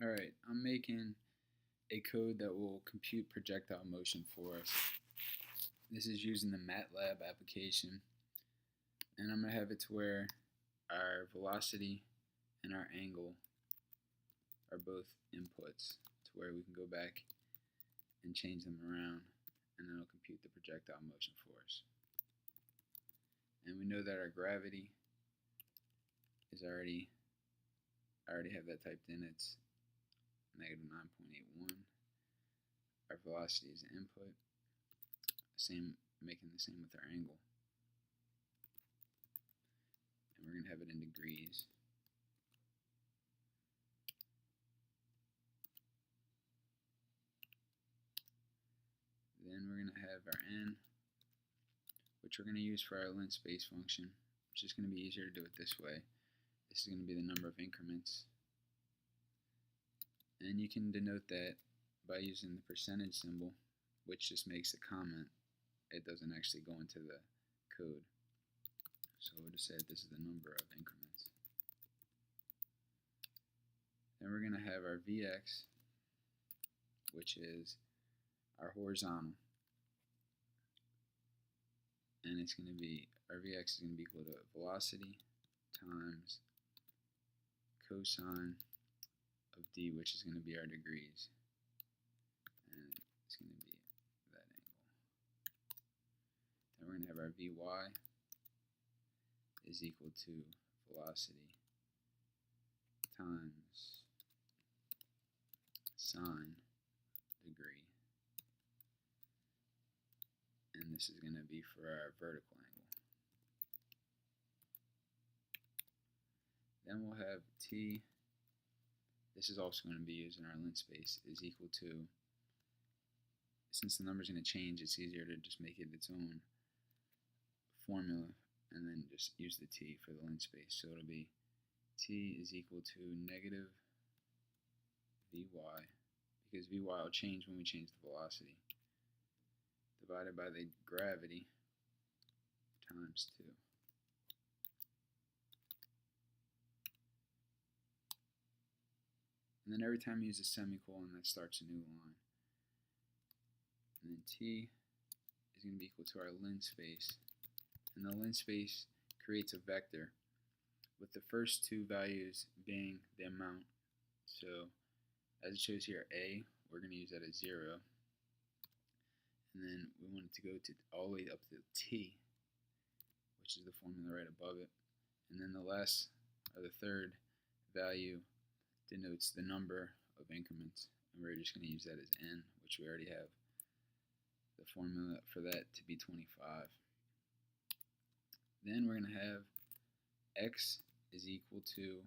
Alright, I'm making a code that will compute projectile motion for us. This is using the MATLAB application, and I'm going to have it to where our velocity and our angle are both inputs, to where we can go back and change them around, and then it'll compute the projectile motion for us. And we know that our gravity is I already have that typed in. It's negative 9.81. Our velocity is the input. Making the same with our angle. And we're going to have it in degrees. Then we're going to have our n, which we're going to use for our length space function, which is going to be easier to do it this way. This is going to be the number of increments. And you can denote that by using the percentage symbol, which just makes a comment. It doesn't actually go into the code. So we'll just say this is the number of increments. Then we're going to have our Vx, which is our horizontal. And it's going to be, our Vx is going to be equal to velocity times cosine of d, which is going to be our degrees. And it's going to be that angle. Then we're going to have our Vy is equal to velocity times sine degree. And this is going to be for our vertical angle. Then we'll have t. This is also going to be used in our length space, is equal to, since the number is going to change, it's easier to just make it its own formula and then just use the t for the length space. So it'll be t is equal to negative Vy, because Vy will change when we change the velocity, divided by the gravity times 2. And then every time you use a semicolon, that starts a new line. And then t is going to be equal to our length space. And the length space creates a vector with the first two values being the amount. So as it shows here, a, we're going to use that as 0. And then we want it to go to all the way up to t, which is the formula right above it. And then the last, or the third value, denotes the number of increments, and we're just going to use that as n, which we already have the formula for that to be 25. Then we're going to have x is equal to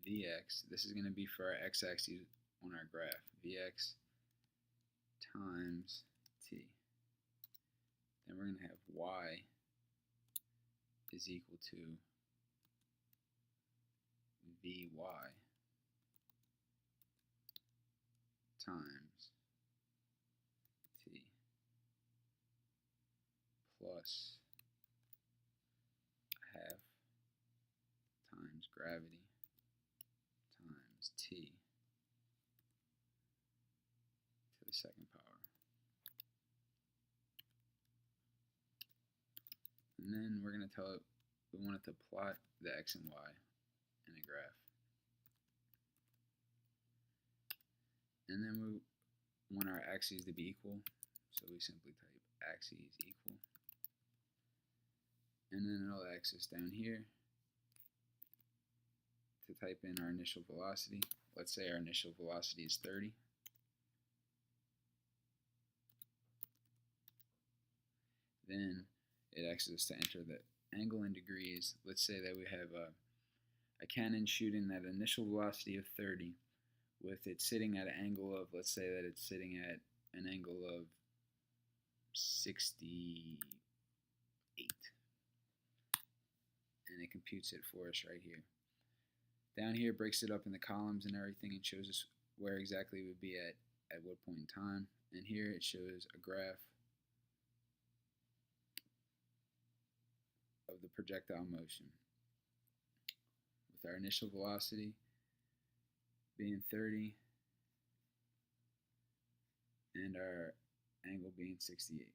Vx. This is going to be for our x-axis on our graph. Vx times t. Then we're going to have y is equal to Vy times t plus half times gravity times t to the second power. And then we're going to tell it we want it to plot the x and y in a graph. And then we want our axes to be equal, so we simply type axes equal. And then it'll ask us down here to type in our initial velocity. Let's say our initial velocity is 30. Then it asks us to enter the angle in degrees. Let's say that we have a cannon shooting that initial velocity of 30 with it sitting at an angle of, let's say that it's sitting at an angle of 68. And it computes it for us right here. Down here, breaks it up in the columns and everything and shows us where exactly it would be at what point in time. And here it shows a graph of the projectile motion with our initial velocity being 30 and our angle being 68.